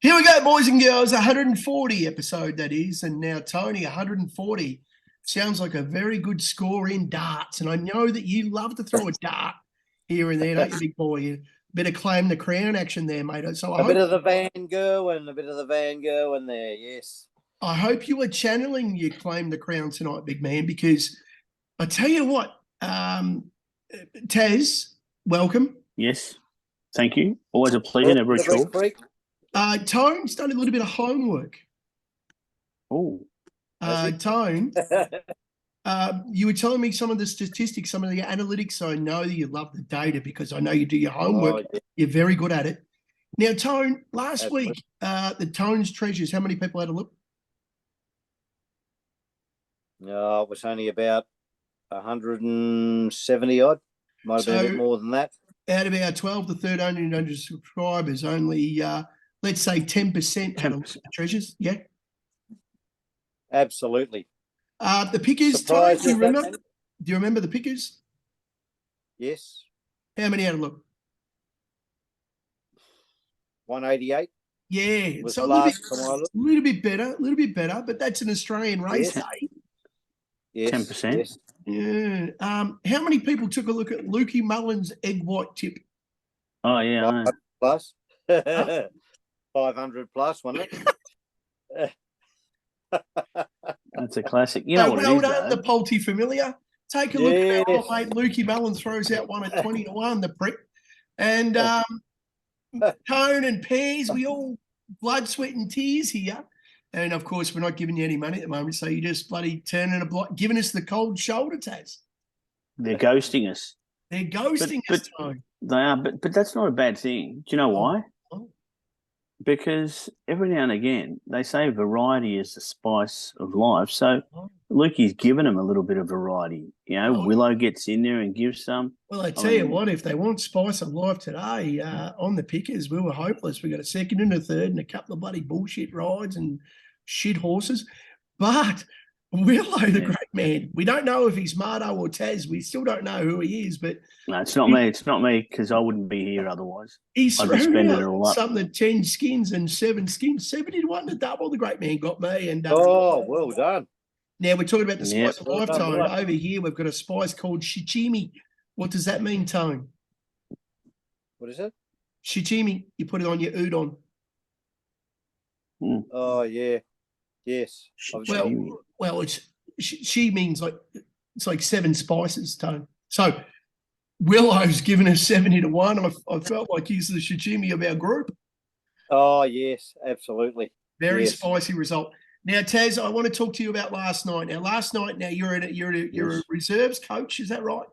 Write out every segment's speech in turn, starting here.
Here we go, boys and girls. 140 episode that is, and now Tony, 140 sounds like a very good score in darts. And I know that you love to throw a dart here and there, don't you, big boy? You better claim the crown action there, mate. So a bit of the Van Gerwen, a bit of the Van Gerwen there, yes. I hope you were channeling your claim the crown tonight, big man, because I tell you what, Taz, welcome. Yes, thank you. Always a pleasure, never a chore. Tone's done a little bit of homework. Oh. Tone, you were telling me some of the statistics, some of the analytics. So I know that you love the data because I know you do your homework. Oh, yeah. You're very good at it. Now, Tone, last week, the Tone's Treasures, how many people had a look? No, it was only about 170 odd. Might have been a bit more than that. Out of our 12 to 1300 subscribers, only let's say 10% had a look at the Treasures. Yeah. Absolutely. The pickers, Tone, do you remember? Do you remember the pickers? Yes. How many had a look? 188. Yeah, so a little bit better, but that's an Australian race day. Yes. 10%. Yes. Yeah. How many people took a look at Lukey Mullins' egg white tip? Oh, yeah. 500 plus. 500 plus, wasn't it? That's a classic. You know what well it is, done, the Polty Familiar. Take a look at our mate Lukey Mullins throws out one at 20 to 1, the prick. And Tone and Pears, we all blood, sweat, and tears here. And of course, we're not giving you any money at the moment, so you just bloody turning giving us the cold shoulder, Taz. They're ghosting us. They're ghosting us, Tone. They are, but that's not a bad thing. Do you know why? Oh. Because every now and again, they say variety is the spice of life. So Lukey's given them a little bit of variety. You know, Willow gets in there and gives some. Well, I tell you what, if they want spice of life today, on the pickers, we were hopeless. We got a second and a third and a couple of bloody bullshit rides and shit horses. But Willow, the great man, we don't know if he's Mardo or Taz. We still don't know who he is, but no, it's not me. It's not me because I wouldn't be here otherwise. He's spending it all up. Something 10 skins and 7 skins, 70 to 1 to double. The great man got me. And well done. Now we're talking about the spice of lifetime. Over here, we've got a spice called shichimi. What does that mean, Tone? What is it? Shichimi. You put it on your udon. Oh yeah, yes. Well, it's she means it's like 7 spices, Tone. So Willow's given us 70 to 1. I felt like he's the shichimi of our group. Oh yes, absolutely. Very spicy result. Now, Taz, I want to talk to you about last night. Now you're a reserves coach, is that right?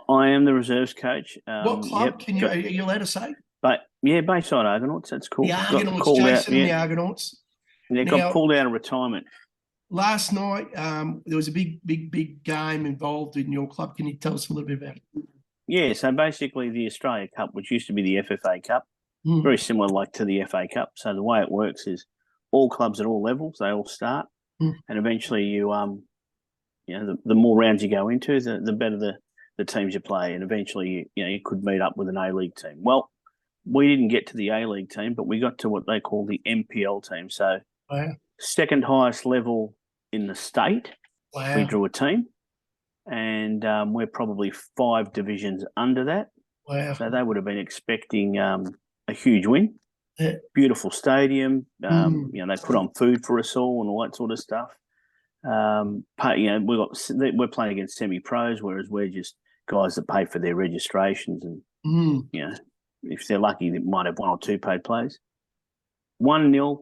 I am the reserves coach. What club are you allowed to say? But yeah, Bayside Argonauts. That's cool. The Argonauts, Jason, the Argonauts. They got pulled out of retirement. Last night, there was a big game involved in your club. Can you tell us a little bit about it? Yeah, so basically the Australia Cup, which used to be the FFA Cup, very similar like to the FA Cup. So the way it works is all clubs at all levels, they all start, and eventually you the more rounds you go into, the better the teams you play, and eventually you could meet up with an A-League team. Well, we didn't get to the A-League team, but we got to what they call the MPL team. So second highest level in the state. Wow. We drew a team, and we're probably 5 divisions under that. Wow. So they would have been expecting a huge win. Yeah. Beautiful stadium. They put on food for us all and all that sort of stuff. We're playing against semi-pros, whereas we're just guys that pay for their registrations, and if they're lucky, they might have 1 or 2 paid players. 1-0.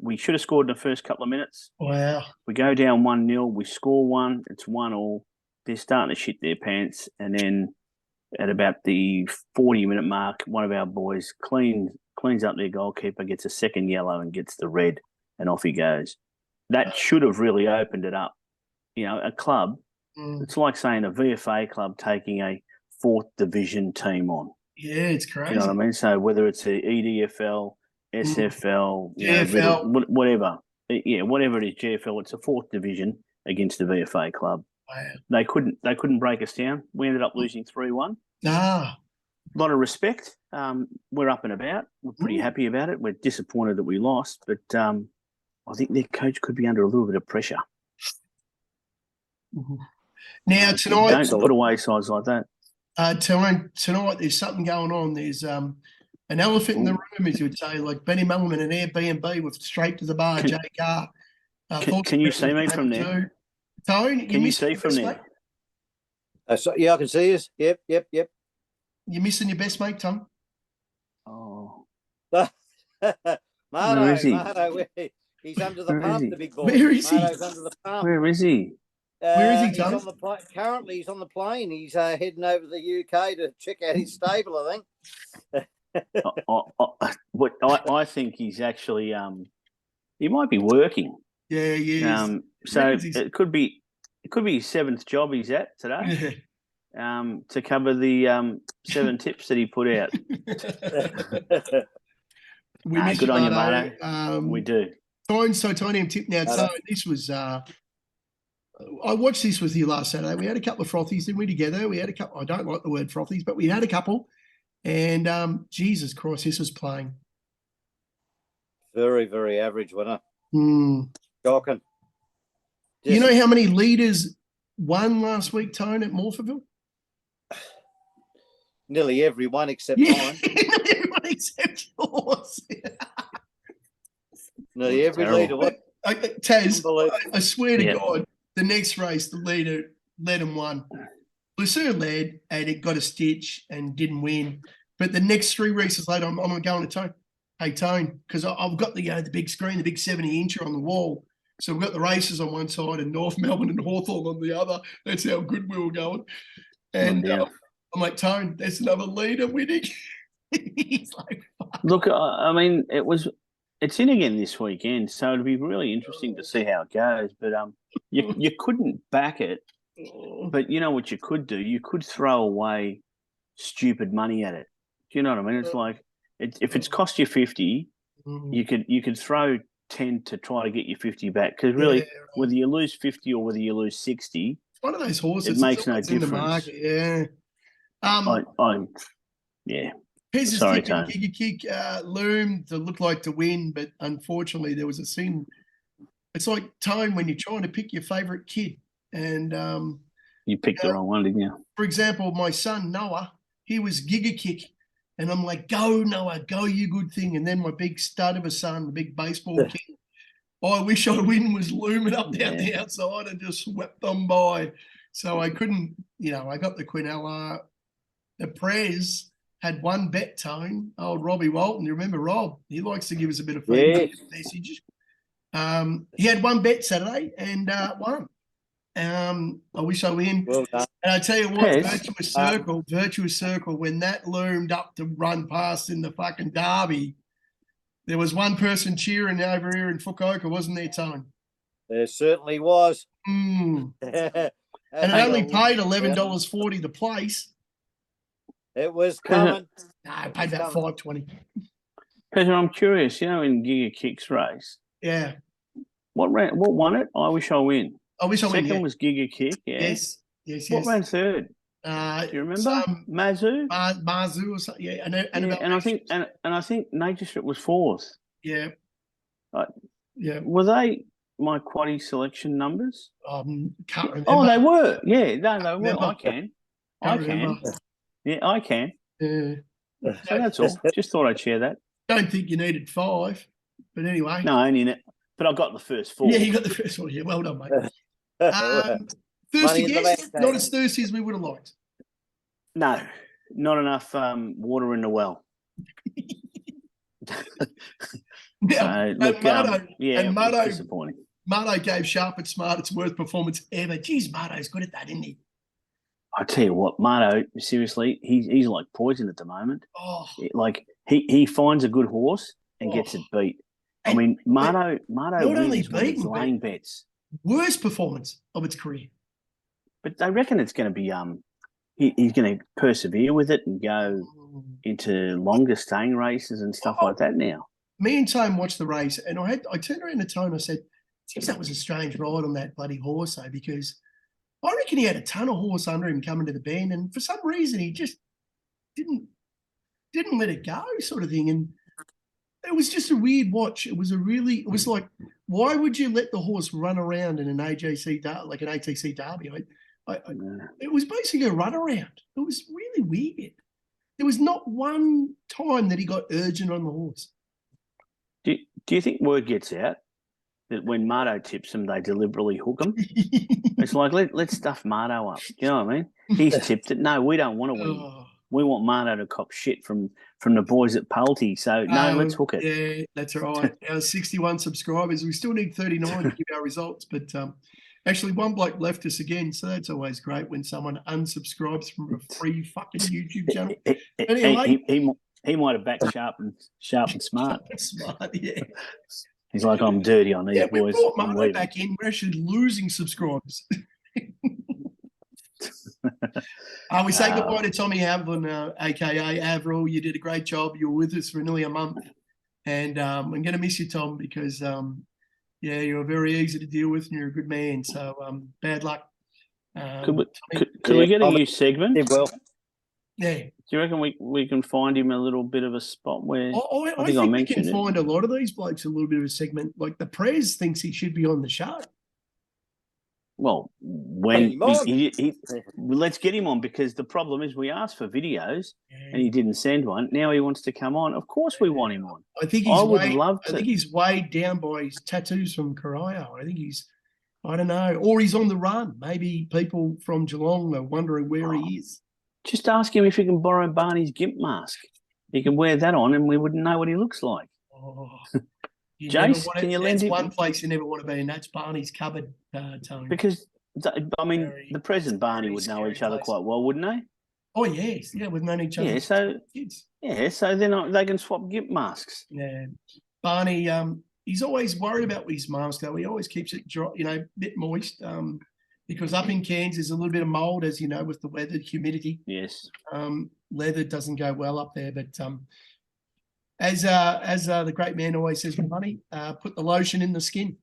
We should have scored in the first couple of minutes. Wow. We go down 1-0. We score 1. It's 1-1. They're starting to shit their pants, and then at about the 40-minute mark, one of our boys cleans up their goalkeeper, gets a second yellow and gets the red, and off he goes. That should have really opened it up. A club, it's like saying a VFA club taking a 4th division team on. Yeah, it's crazy. You know what I mean? So whether it's a EDFL, SFL, GFL, whatever. Whatever it is, GFL, it's a 4th division against a VFA club. Wow. They couldn't break us down. We ended up losing 3-1. lot of respect. We're up and about. We're pretty happy about it. We're disappointed that we lost, but I think their coach could be under a little bit of pressure. Now tonight, Don't put away sides like that. tonight there's something going on. There's an elephant in the room, as you would say, like Benny Mullen and an Airbnb with straight to the bar, Jay Carr. Can you see me from there? Tone, Can you see from there? So, yeah, I can see us. Yep. You're missing your best mate, Tom. Oh, Marto, Where is he? Marto, he's under the Where is pump, he? the big boy. Where is he? Marto's under the pump. where is he? Where is he, He's Tom? on the currently, he's on the plane. He's heading over to the UK to check out his stable, I think. I think he's actually he might be working. Yeah, he is. So Reckons he's- it could be his seventh job he's at today. To cover the 7 tips that he put out. We miss Good on you, Marto. Marto. We do. Titanium tip now. So this was I watched this with you last Saturday. We had a couple of frothies, didn't we, together? We had a couple. I don't like the word frothies, but we had a couple. And Jesus Christ, this was playing. Very, very average winner. Shocking. You know how many leaders won last week, Tone, at Morphettville? Nearly everyone except mine. Everyone except yours. Nearly every leader. What? Taz, I swear to Yeah. God, the next race, the leader led and won. Lucille led and it got a stitch and didn't win. But the next 3 races later, I'm going to Tone. Hey, Tone, because I've got the big screen, the big 70-incher on the wall. So we've got the races on one side and North Melbourne and Hawthorn on the other. That's how good we were going. And I'm like, Tone, that's another leader winning. He's like, fuck. Look, I mean, it's in again this weekend, so it'll be really interesting to see how it goes. But you couldn't back it. But you know what you could do? You could throw away stupid money at it. Do you know what I mean? It's like if it's cost you 50, you could throw 10 to try to get your 50 back. Because really, whether you lose 50 or whether you lose 60, it's one of those horses. it makes no in the difference. market. Yeah. Yeah. Pez's Sorry, kick and Tone. Giga Kick loomed to look like to win, but unfortunately there was a scene. It's like Tone when you're trying to pick your favourite kid. And You picked the wrong one, didn't you? for example, my son Noah, he was Giga Kick. And I'm like, go, Noah, go, you good thing. And then my big stud of a son, the big baseball king, I wish I win, was looming up down the outside and just swept them by. So I couldn't, I got the Quinella. The Prez had one bet, Tone, old Robbie Walton. You remember Rob? He likes to give us a bit of feedback messages. He had one bet Saturday and won. I wish I win. Well done. And I tell you what, Pez. Virtuous Circle, when that loomed up to run past in the fucking derby, there was one person cheering over here in Fukuoka, wasn't there, Tone? There certainly was. And it only paid $11.40 the place. It was coming. No, I paid about $5.20. Peter, I'm curious, in Giga Kick's race, Yeah. what won it? I wish I win. I wish I win. Second Yeah. was Giga Kick, yeah. Yes. What ran third? Do you remember? Mazu? Mazu or something. Yeah. And I think Nature Strip was fourth. Yeah. Yeah. Were they my quaddy selection numbers? Can't remember. Oh, they were. Yeah, no, they were. Remember. I can. Remember. Yeah, I can. Yeah. So that's all. Just thought I'd share that. Don't think you needed 5, but anyway. No, only in it. But I got the first 4. Yeah, you got the first one. Yeah, well done, mate. Thirsty guests, not as thirsty as we would have liked. No, not enough water in the well. Now, Look, Marto, yeah, and it was Marto, disappointing. Marto gave Sharp and Smart its worst performance ever. Geez, Marto's good at that, isn't he? I tell you what, Marto, seriously, he's like poison at the moment. Oh, Like he finds a good horse and gets it beat. I mean, Marto not only wins when he's beaten, laying bets. worst performance of its career. But they reckon it's going to be he's going to persevere with it and go into longer staying races and stuff like that now. Me and Tone watched the race, and I turned around to Tone and I said, geez, that was a strange ride on that bloody horse, though, because I reckon he had a ton of horse under him coming to the bend, and for some reason he just didn't didn't let it go, sort of thing. And it was just a weird watch. It was like, why would you let the horse run around in an AJC like an ATC derby? It was basically a run around. It was really weird. There was not one time that he got urgent on the horse. Do you think word gets out that when Marto tips them, they deliberately hook them? It's like, let's stuff Marto up. You know what I mean? He's tipped it. No, we don't want to win. Oh. We want Marto to cop shit from the boys at Pulte. So, no, let's hook it. Yeah, that's right. Our 61 subscribers. We still need 39 to give our results. But actually, one bloke left us again. So that's always great when someone unsubscribes from a free fucking YouTube channel. Anyway. He might have backed sharp and smart. Smart, yeah. He's like, I'm dirty on these boys. We brought Marto back in. We're actually losing subscribers. We say goodbye to Tommy Havlin, aka Avril. You did a great job. You were with us for nearly a month, and I'm going to miss you, Tom, because you're very easy to deal with, and you're a good man. So bad luck. Could we get a new segment? Yeah. Do you reckon we can find him a little bit of a spot where I think we can find a lot of these blokes a little bit of a segment. Like the Prez thinks he should be on the show. Well, when let's get him on, because the problem is we asked for videos and he didn't send one. Now he wants to come on. Of course we want him on. I think he's weighed down by his tattoos from Corio. I don't know. Or he's on the run. Maybe people from Geelong are wondering where he is. Just ask him if he can borrow Barney's gimp mask. He can wear that on and we wouldn't know what he looks like. Oh. Jace, can you lend him? One place you never want to be, and that's Barney's cupboard, Tony. Because, the present Barney would know each other quite well, wouldn't they? Oh, yes. Yeah, we've known each other. So they can swap gimp masks. Yeah. Barney, he's always worried about his mask, though. He always keeps it dry, a bit moist, because up in Cairns there's a little bit of mould, as you know, with the weather, humidity. Yes. Leather doesn't go well up there, but as the great man always says, money, put the lotion in the skin.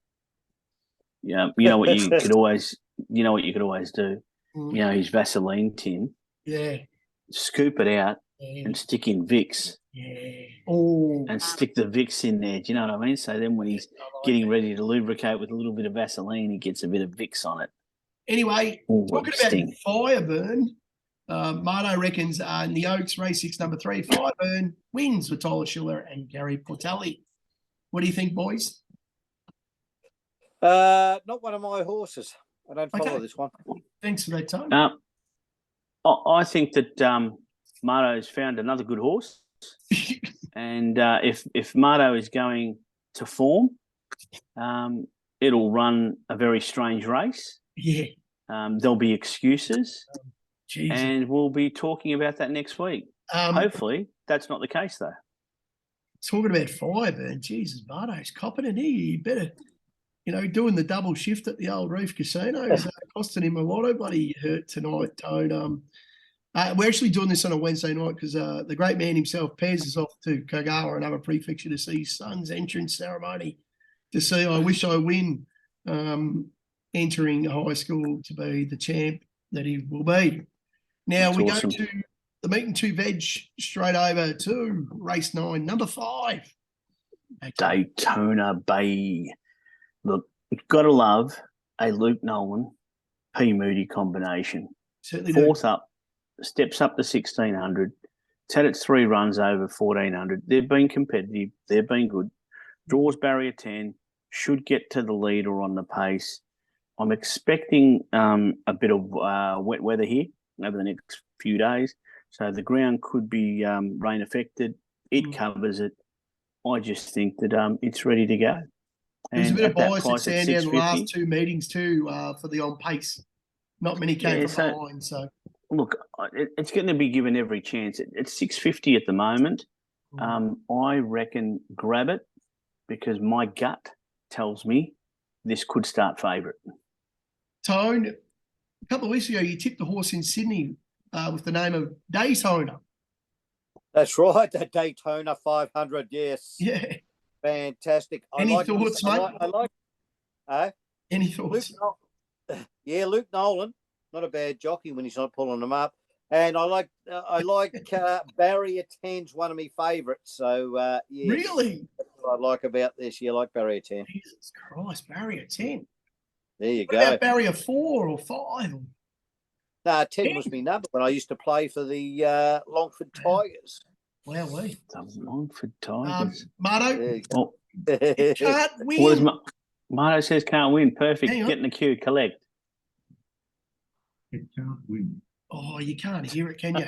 Yeah, you know what you could always do. His Vaseline tin. Yeah. Scoop it out and stick in Vicks. Yeah. Oh. And stick the Vicks in there. Do you know what I mean? So then when he's getting ready to lubricate with a little bit of Vaseline, he gets a bit of Vicks on it. Anyway, talking about Fireburn, Marto reckons in the Oaks race 6, number 3, Fireburn wins with Tyler Schiller and Gary Portelli. What do you think, boys? Not one of my horses. I don't follow this one. Thanks for that, Tom. I think that Marto's found another good horse. And if Marto is going to form, it'll run a very strange race. Yeah. There'll be excuses. Jesus. And we'll be talking about that next week. Hopefully, that's not the case, though. Talking about Fireburn, Jesus, Marto's copping it. He better, doing the double shift at the old Reef Casino is costing him a lot of bloody hurt tonight, Toad. We're actually doing this on a Wednesday night because the great man himself, Pez, is off to Kagawa, another prefecture, to see his son's entrance ceremony, to see I Wish I Win entering high school to be the champ that he will be. Now we go to the meet and 2 veg straight over to race 9, number 5. Daytona Bay. Look, you've got to love a Luke Nolan, P. Moody combination. Certainly Fourth up, steps up to 1,600. It's had its 3 runs over 1,400. They've been competitive. They've been good. Draws barrier 10. Should get to the lead or on the pace. I'm expecting a bit of wet weather here over the next few days. So the ground could be rain affected. It covers it. I just think that it's ready to go. There's a bit of bias at Sandy in the last 2 meetings too for the on pace. Not many came from behind. So look, it's going to be given every chance. It's 650 at the moment. I reckon grab it because my gut tells me this could start favourite. Tone, a couple of weeks ago, you tipped the horse in Sydney with the name of Daytona. That's right, the Daytona 500, yes. Yeah. Fantastic. Any thoughts, mate? Any thoughts? Luke Nolan, not a bad jockey when he's not pulling them up. And I like Barrier 10's one of my favourites. So yeah, Really? that's what I like about this. You like Barrier 10? Jesus Christ, barrier 10. There you What go. about barrier 4 or 5? No, 10 was my number when I used to play for the Longford Tigers. Wow, we. The Longford Tigers. Marto, There you Oh, you can't what is win. Marto says can't win. Perfect. Hang on. Get in the queue. Collect. It can't win. Oh, you can't hear it, can you?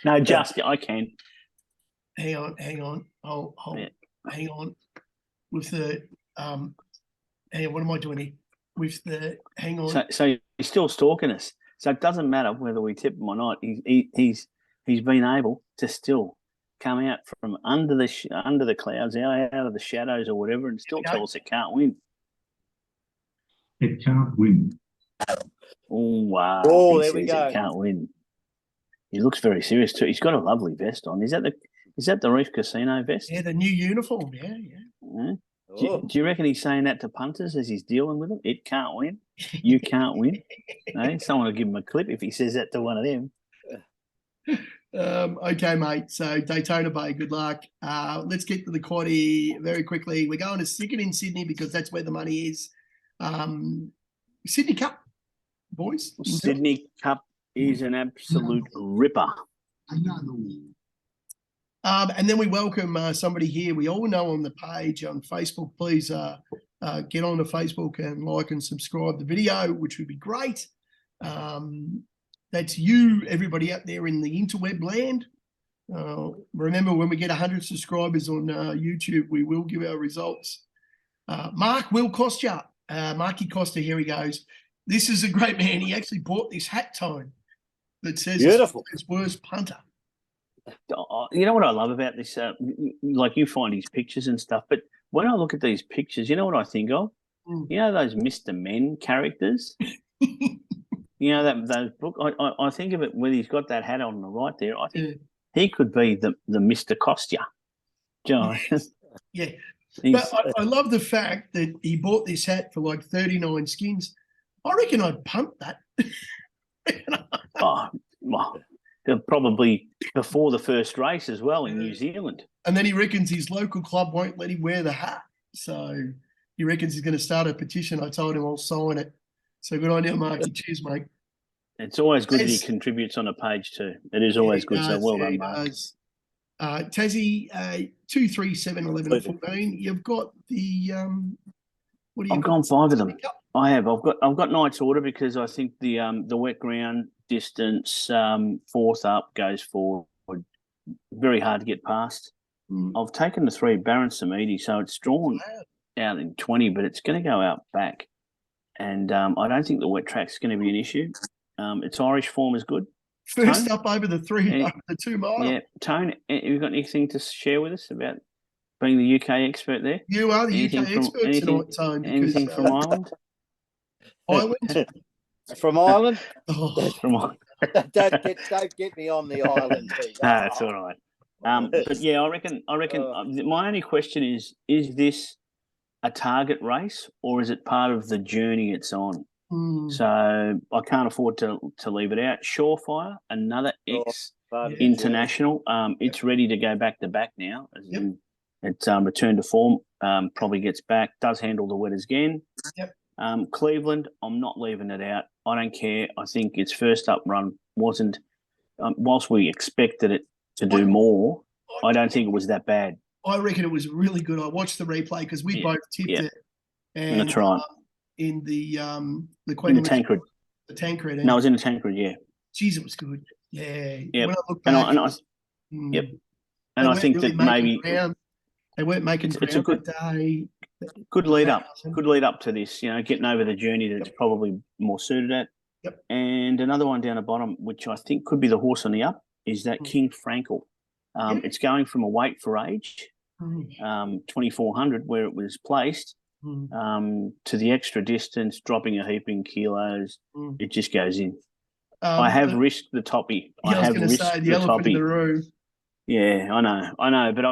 No, just I can. Hang on. Hold, Yeah. hang on. With the hang on, what am I doing here? With the hang on. So he's still stalking us. So it doesn't matter whether we tip him or not. He's been able to still come out from under the clouds, out of the shadows or whatever, and still tell us it can't win. It can't win. Oh wow! Oh, He there we says go. It can't win. He looks very serious too. He's got a lovely vest on. Is that the Reef Casino vest? Yeah, the new uniform. Yeah. Yeah. Oh. Do you reckon he's saying that to punters as he's dealing with them? It can't win. You can't win. No, someone will give him a clip if he says that to one of them. Okay, mate. So Daytona Bay, good luck. Let's get to the quaddie very quickly. We're going to stick it in Sydney because that's where the money is. Sydney Cup, boys. Sydney Cup is an absolute ripper. And then we welcome somebody here. We all know on the page on Facebook. Please get on to Facebook and like and subscribe the video, which would be great. That's you, everybody out there in the interweb land. Remember, when we get 100 subscribers on YouTube, we will give our results. Mark will cost you. Marky Costa, here he goes. This is a great man. He actually bought this hat tone that says Beautiful. It's worst punter. You know what I love about this? Like, you find his pictures and stuff, but when I look at these pictures, you know what I think of? You know those Mr. Men characters? You know those book. I think of it when he's got that hat on the right there. I think he could be the Mr. Costa. Yeah. But I love the fact that he bought this hat for like 39 skins. I reckon I'd punt that. Well, probably before the first race as well in New Zealand. And then he reckons his local club won't let him wear the hat. So he reckons he's going to start a petition. I told him I'll sign it. So good on you, Marky. Cheers, mate. It's always good that he contributes on a page too. It is always good. So well done, Mark. Tassie, 2, 3, 7, 11, and 14. You've got the what do you? I've gone 5 of them. I have. I've got Knight's Order because I think the wet ground distance, 4th up, goes forward. Very hard to get past. I've taken the 3 Baron Samedi, so it's drawn out in 20, but it's going to go out back. And I don't think the wet track's going to be an issue. Its Irish form is good. First up over the 2 mile. Yeah, Tone, have you got anything to share with us about being the UK expert there? You are the UK expert tonight, Tone. Anything from Ireland? Ireland? From Ireland? From Ireland. Don't get me on the island. No, that's all right. But yeah, I reckon. My only question is this a target race or is it part of the journey it's on? So I can't afford to leave it out. Surefire, another international. It's ready to go back to back now. It's returned to form. Probably gets back. Does handle the wetters again. Cleveland, I'm not leaving it out. I don't care. I think its first up run wasn't. Whilst we expected it to do more, I don't think it was that bad. I reckon it was really good. I watched the replay because we both tipped it. And that's right. In the Tancred. The Tancred. No, it was in the Tancred, yeah. Geez, it was good. Yeah. Yep. When I look back, And I think that maybe they weren't making it's a good day. Good lead up. Good lead up to this, getting over the journey that it's probably more suited at. Yep. And another one down the bottom, which I think could be the horse on the up, is that King Frankel. It's going from a weight for age, 2,400, where it was placed, to the extra distance, dropping a heap in kilos. It just goes in. I have risked the toppy. I was going to say the elephant in the room. Yeah, I know, but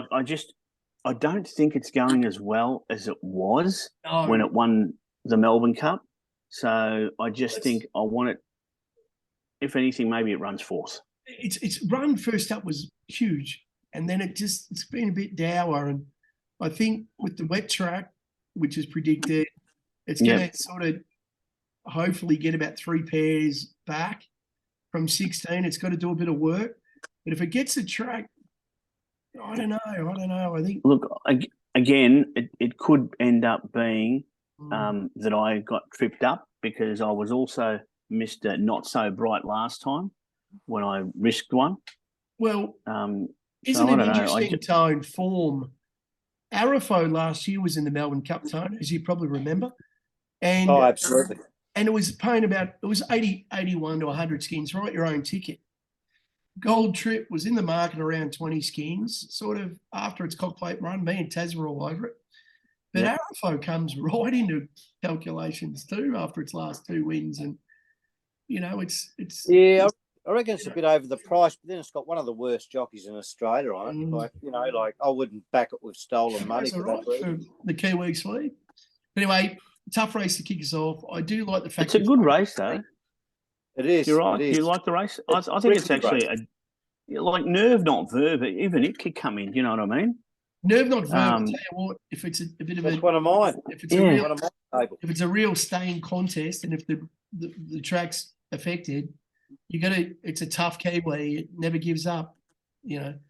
I don't think it's going as well as it was when it won the Melbourne Cup. So I just think I want it. if anything, maybe it runs fourth. Its run first up was huge, and then it's been a bit dour. And I think with the wet track, which is predicted, it's going to sort of hopefully get about 3 pairs back from 16. It's got to do a bit of work, but if it gets the track, I don't know. I think look again, it could end up being that I got tripped up because I was also Mr. Not So Bright last time when I risked one. Well, isn't it interesting tone form? Arafo last year was in the Melbourne Cup tone, as you probably remember. And absolutely. And it was paying it was 81 to 100 skins, write your own ticket. Gold Trip was in the market around 20 skins, sort of after its cockplate run. Me and Taz were all over it. But Arafo comes right into calculations too after its last 2 wins. And, it's I reckon it's a bit over the price, but then it's got one of the worst jockeys in Australia on it. Like, I wouldn't back it with stolen money for that reason. For the Kiwi Sweep. Anyway, tough race to kick us off. I do like the fact it's a good race, though. It is. You're right. It is. Do you like the race? I think it's actually like Nerve Not Verb. Even it could come in. You know what I mean? Nerve Not Verb. I'll tell you what. If it's a bit of that's one of mine. If it's a real staying contest, and if the track's affected, it's a tough Kiwi. It never gives up.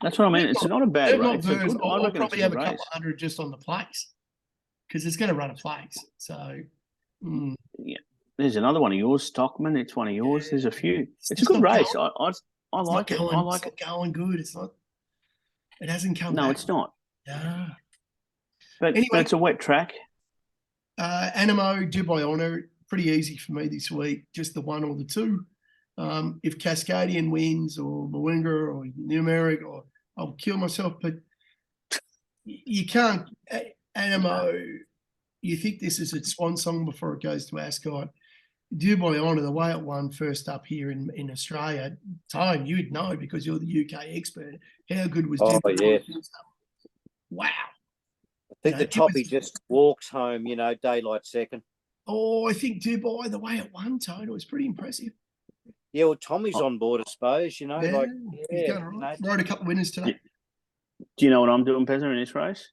That's what I mean. It's not a bad race. I'll probably have a couple hundred just on the place because it's going to run a place. So, yeah. There's another one of yours, Stockman. It's one of yours. There's a few. It's a good race. I like it. I like it. Going good. It's not. It hasn't come. No, back. it's not. Yeah. But anyway, it's a wet track. Animo, Dubai Honor, pretty easy for me this week. Just the 1 or the 2. If Cascadian wins or Moonga or Numeric, or I'll kill myself. But you can't. Animo, you think this is its swan song before it goes to Ascot. Dubai Honor, the way it won first up here in Australia, Tone, you'd know because you're the UK expert. How good was Dubai Honor? Wow. I think the toppy just walks home, daylight second. Oh, I think Dubai, the way it won, Tone, it was pretty impressive. Yeah, well, Tommy's on board, I suppose, he's going right. Rode a couple of winners today. Do you know what I'm doing, Pezza, in this race?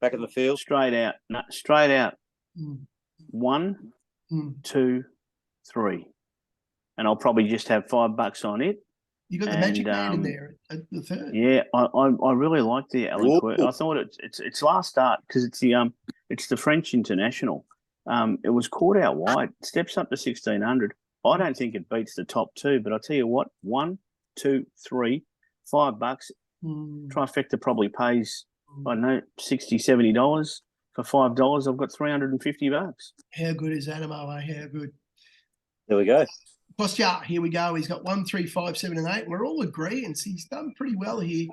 Back in the field? Straight out. 1, 2, 3. And I'll probably just have $5 on it. You got the Magic Man in there at the third. Yeah, I really like the Alan. I thought it's last start because it's the French International. It was caught out wide, steps up to 1,600. I don't think it beats the top 2, but I'll tell you what, 1, 2, 3, $5. Trifecta probably pays, I don't know, $60, $70. For $5, I've got $350. How good is Animo? How good? There we go. Postya, here we go. He's got 1, 3, 5, 7, and 8. We're all agreeing. He's done pretty well here.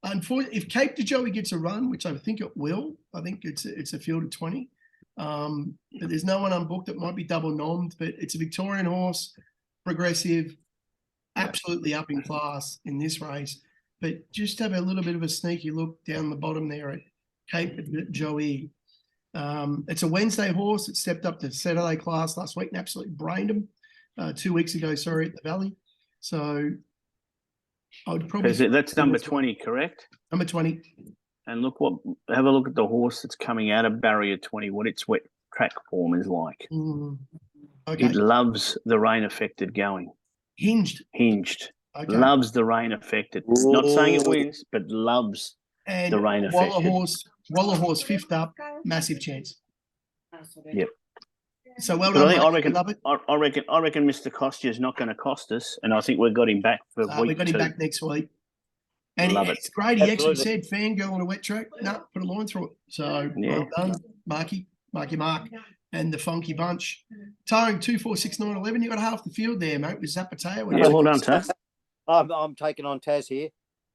Unfortunately, if Cape de Joey gets a run, which I think it will, I think it's a field of 20. But there's no one unbooked that might be double nommed, but it's a Victorian horse, progressive, absolutely up in class in this race. But just have a little bit of a sneaky look down the bottom there at Cape Joey. It's a Wednesday horse. It stepped up to Saturday class last week and absolutely brained him 2 weeks ago, at the Valley. So I would probably... That's number 20, correct? Number 20. And have a look at the horse that's coming out of barrier 20, what its wet track form is like. Okay. It loves the rain-affected going. Hinged. Okay. Loves the rain-affected. Not saying it wins, but loves the rain-affected. Waller horse, 5th up, massive chance. Yep. So well done. I reckon Mr. Kostya is not going to cost us, and I think we've got him back for week 2. We got him back next week. And it's great. He actually said, fangirl on a wet track. No, put a line through it. So well done, Marky Mark, and the Funky Bunch. Tone 2, 4, 6, 9, 11. You got half the field there, mate, with Zapateo. Yeah, well done, Taz. I'm taking on Taz here.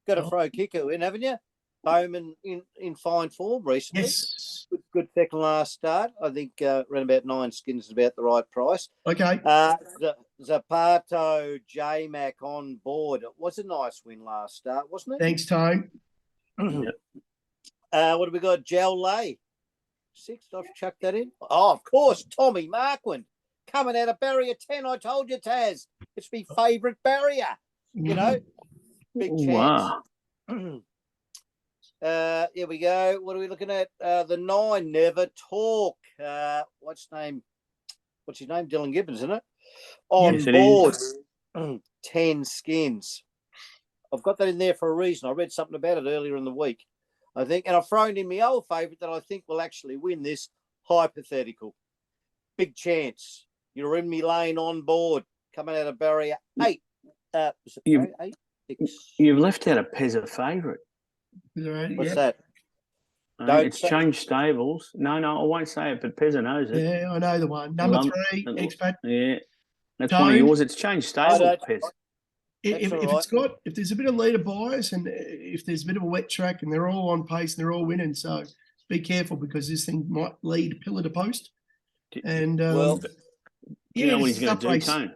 Got a throw kicker in, haven't you? Bowman in fine form recently. Yes. Good second last start. I think around about 9 skins is about the right price. Okay. Zapato J-Mac on board. It was a nice win last start, wasn't it? Thanks, Tone. What have we got? Gel Lay. 6th, I've chucked that in. Oh, of course, Tommy Marquand. Coming out of barrier 10, I told you, Taz. It's my favourite barrier. You know, big chance. Wow. Here we go. What are we looking at? The 9, Never Talk. What's his name? Dylan Gibbons, isn't it? On Yes, it board. 10 skins. I've got that in there for a reason. I read something about it earlier in the week, I think. And I've thrown in my old favourite that I think will actually win this, Hypothetical. Big chance. You're in me lane, On Board. Coming out of barrier 8. Was it barrier 8? 6? You've left out a Pezza favourite. What's that? It's changed stables. No, I won't say it, but Pezza knows it. Yeah, I know the one. Number 3, Expat. Yeah, that's Tone. one of yours. It's changed stables, Pezza. If there's a bit of leader bias and if there's a bit of a wet track and they're all on pace and they're all winning, so be careful because this thing might lead pillar to post. And you know what he's going to do, Tone?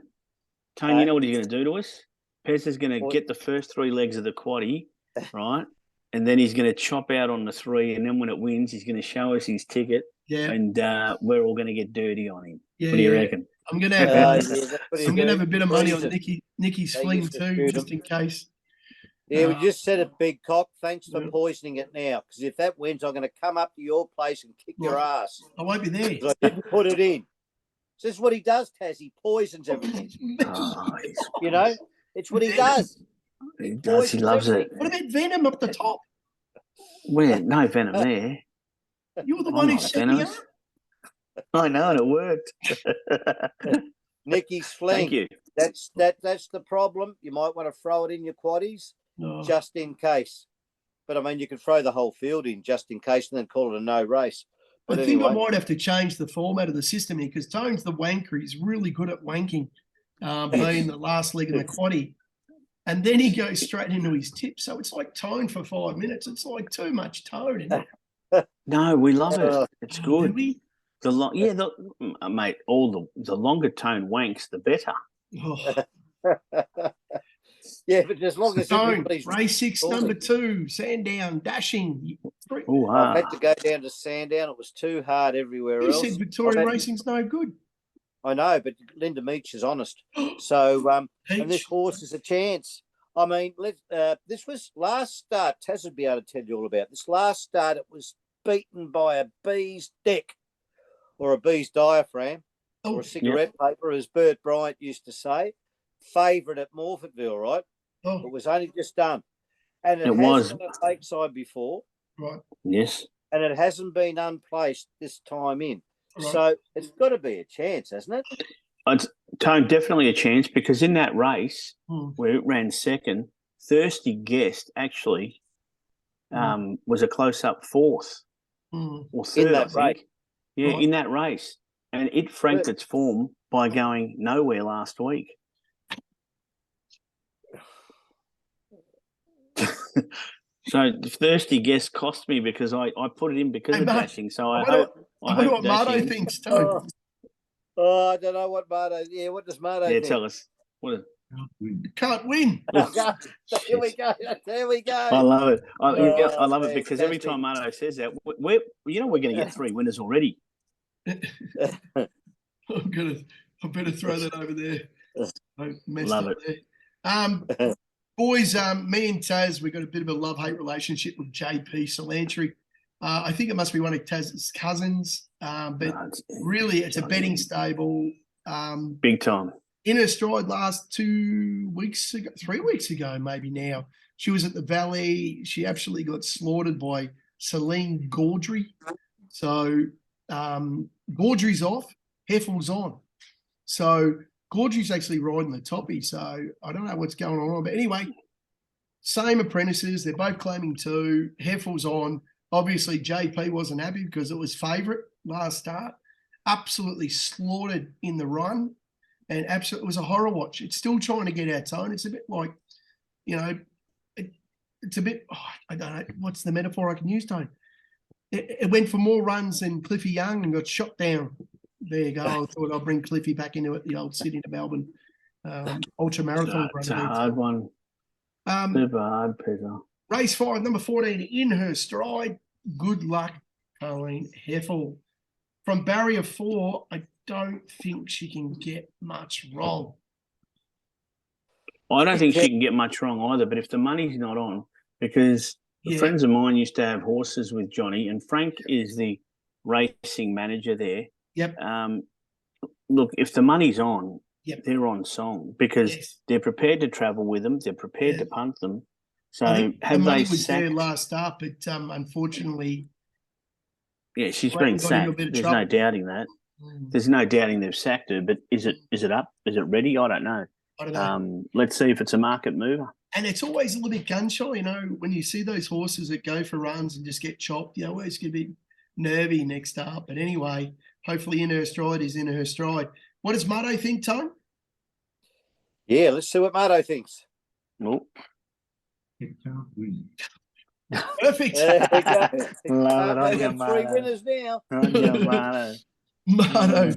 Tone, you know what he's going to do to us? Pezza's going to get the first 3 legs of the quaddie, right? And then he's going to chop out on the 3, and then when it wins, he's going to show us his ticket, and we're all going to get dirty on him. Yeah, what do you reckon? I'm going to have a bit of money on Nicky's fling too, just in case. Yeah, we just said it, Big Cock. Thanks for poisoning it now, because if that wins, I'm going to come up to your place and kick your ass. I won't be there. I didn't put it in. This is what he does, Taz. He poisons everything. You know, it's what he does. He does. He loves it. What about Venom up the top? Well, no Venom there. You're the one who set me up. I know, and it worked. Nicky's fling. Thank you. That's the problem. You might want to throw it in your quaddies just in case. But I mean, you could throw the whole field in just in case and then call it a no race. But I think I might have to change the format of the system here because Tone's the wanker. He's really good at wanking, being the last leg in the quaddie. And then he goes straight into his tip. So it's like Tone for 5 minutes. It's like too much Tone, isn't it? No, we love it. It's good. Do we? Mate, the longer Tone wanks, the better. Oh. Yeah, but as long as Tone, race 6, number 2, Sandown, dashing. I've had to go down to Sandown. It was too hard everywhere else. You said Victoria Racing's no good. I know, but Linda Meach is honest. So, and this horse is a chance. I mean, this was last start. Taz would be able to tell you all about this. Last start, it was beaten by a bee's deck or a bee's diaphragm or a cigarette paper, as Bert Bryant used to say. Favourite at Morfettville, right? It was only just done. And it was been a lakeside before. Right. Yes. And it hasn't been unplaced this time in. Right. So it's got to be a chance, hasn't it? It's Tone, definitely a chance because in that race where it ran second, Thirsty Guest actually was a close-up 4th or 3rd, in that race. Yeah, in that race. And it franked its form by going nowhere last week. So the Thirsty Guest cost me because I put it in because of dashing. So I hope what Mardo thinks, Tone. I don't know what Mardo. Yeah, what does Mardo think? Tell us. Can't win. Here we go. There we go. I love it. I love it because every time Mardo says that, we're going to get 3 winners already. I better throw that over there. I messed love up it. There. Boys, me and Taz, we've got a bit of a love-hate relationship with JP Solantry. I think it must be one of Taz's cousins, but really it's a betting stable. Big time. In her stride last 3 weeks ago, maybe now. She was at the Valley. She absolutely got slaughtered by Celine Gaudry. So Gaudry's off, Heffel's on. So Gaudry's actually riding the toppy. So I don't know what's going on. But anyway, same apprentices. They're both claiming 2. Heffel's on. Obviously, JP wasn't happy because it was favourite last start. Absolutely slaughtered in the run. And absolutely, it was a horror watch. It's still trying to get our Tone. It's a bit like, it's a bit, I don't know, what's the metaphor I can use, Tone? It went for more runs than Cliffy Young and got shot down. There you go. I thought I'll bring Cliffy back into it, the old Sydney to Melbourne ultra marathon. It's a hard one. Super hard, Peter. Race 5, number 14, In Her Stride. Good luck, Colleen Heffel. From barrier 4, I don't think she can get much wrong. I don't think she can get much wrong either. But if the money's not on, because friends of mine used to have horses with Johnny, and Frank is the racing manager there. Yep. Look, if the money's on, they're on song because they're prepared to travel with them. They're prepared to punt them. So I think have the money they was sacked? there last up, but unfortunately, she's been sacked. There's no doubting that. There's no doubting they've sacked her. But is it up? Is it ready? I don't know. Let's see if it's a market mover. And it's always a little bit gun shy, you know, when you see those horses that go for runs and just get chopped, you always get a bit nervy next up. But anyway, hopefully in her stride is in her stride. What does Marto think, Tone? Yeah, let's see what Marto thinks. Well, perfect. There we go. Love We've got 3 winners now. Marto,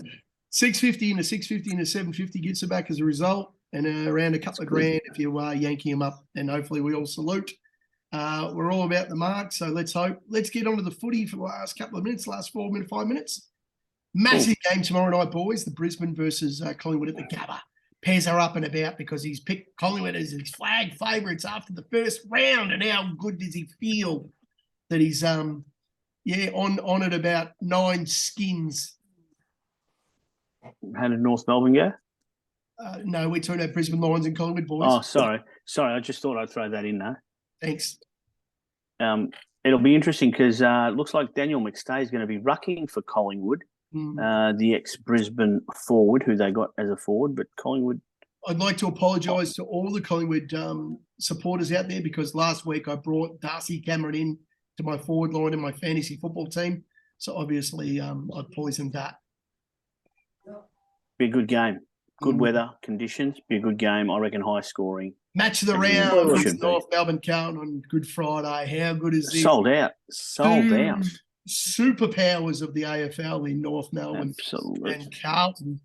650 into 650 into 750 gets it back as a result, and around a couple of grand if you yanking him up. And hopefully we all salute. We're all about the mark, so let's hope. Let's get onto the footy for the last couple of minutes, last 5 minutes. Massive game tomorrow night, boys. The Brisbane versus Collingwood at the Gabba. Pairs are up and about because he's picked Collingwood as his flag favourites after the first round. And how good does he feel that he's on at about 9 skins? How did North Melbourne go? No, we're talking about Brisbane Lions and Collingwood, boys. Oh, sorry. I just thought I'd throw that in there. Thanks. It'll be interesting because it looks like Daniel McStay is going to be rucking for Collingwood, the ex-Brisbane forward, who they got as a forward, but Collingwood. I'd like to apologise to all the Collingwood supporters out there because last week I brought Darcy Cameron in to my forward line in my fantasy football team. So obviously I poisoned that. Be a good game. Good weather conditions. Be a good game. I reckon high scoring. Match of the round with North Melbourne Carlton on Good Friday. How good is this? Sold out. Superpowers of the AFL in North Melbourne. Absolutely. And Carlton.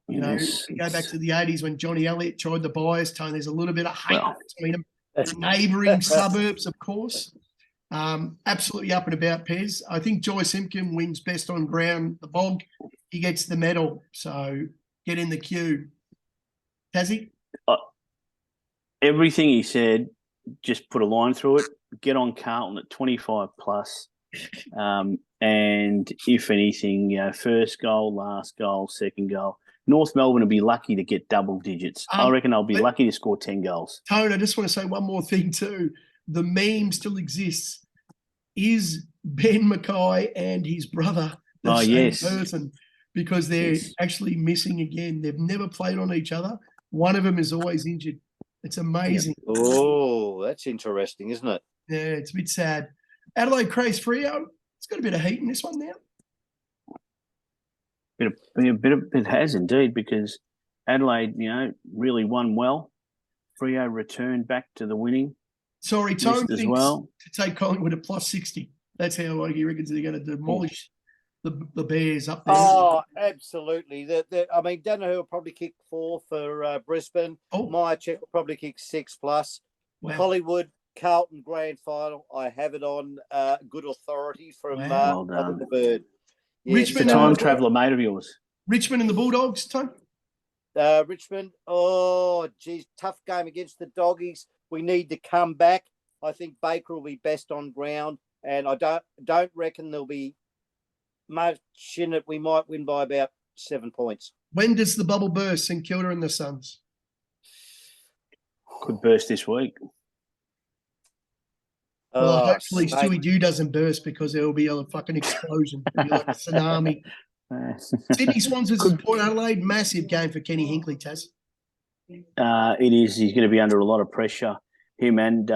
You know, go back to the 80s when Johnny Elliott tried the bias tone. There's a little bit of hate between them. Neighbouring suburbs, of course. Absolutely up and about, Pez. I think Joy Simpkin wins best on ground. The Bog, he gets the medal. So get in the queue. Tassie? Everything he said, just put a line through it. Get on Carlton at 25 plus. And if anything, first goal, last goal, second goal. North Melbourne will be lucky to get double digits. I reckon they'll be lucky to score 10 goals. Tone, I just want to say one more thing too. The meme still exists. Is Ben Mackay and his brother the same person? Because they're actually missing again. They've never played on each other. One of them is always injured. It's amazing. Oh, that's interesting, isn't it? Yeah, it's a bit sad. Adelaide Craze Freo. It's got a bit of heat in this one now. It has indeed, because Adelaide, really won well. Freo returned back to the winning. Sorry, Tone as thinks well. to take Collingwood at plus 60. That's how he reckons they're going to demolish the Bears up there. Oh, absolutely. I mean, Danaher will probably kick 4 for Brisbane. Myercheck will probably kick 6 plus. Wow. Collingwood, Carlton grand final. I have it on good authority from Well done. the Bird. Yeah, Richmond, the time traveller mate of yours. Richmond and the Bulldogs, Tone? Richmond, tough game against the Doggies. We need to come back. I think Baker will be best on ground, and I don't reckon there'll be much in it. We might win by about 7 points. When does the bubble burst, St Kilda and the Suns? Could burst this week. Well, hopefully Stewie Dew doesn't burst because there will be a fucking explosion. It'll be like a tsunami. Sydney Swans versus Port Adelaide, massive game for Kenny Hinkley, Taz. It is. He's going to be under a lot of pressure, him and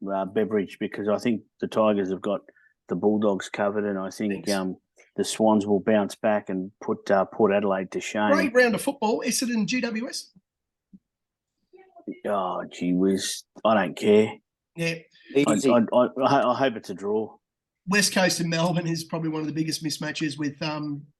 Beveridge, because I think the Tigers have got the Bulldogs covered, and I think the Swans will bounce back and put Port Adelaide to shame. Great round of football. Essendon GWS. Oh, gee whiz. I don't care. Yeah. I hope it's a draw. West Coast and Melbourne is probably one of the biggest mismatches with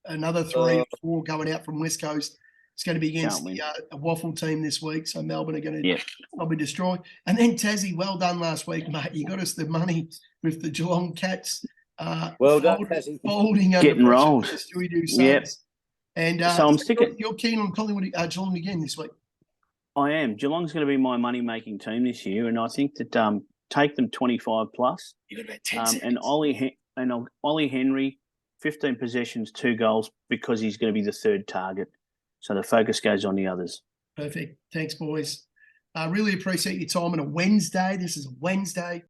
another 3 or 4 going out from West Coast. It's going to be against a Waffle team this week, so Melbourne are going to probably destroy. And then Tassie, well done last week, mate. You got us the money with the Geelong Cats. Well done, Tassie. Folding getting rolled. Yep. And so I'm sticking. You're keen on Collingwood, Geelong again this week. I am. Geelong's going to be my money-making team this year, and I think that take them 25 plus. You got about 10 seconds. And Ollie Henry, 15 possessions, 2 goals, because he's going to be the third target. So the focus goes on the others. Perfect. Thanks, boys. I really appreciate your time on a Wednesday. This is a Wednesday.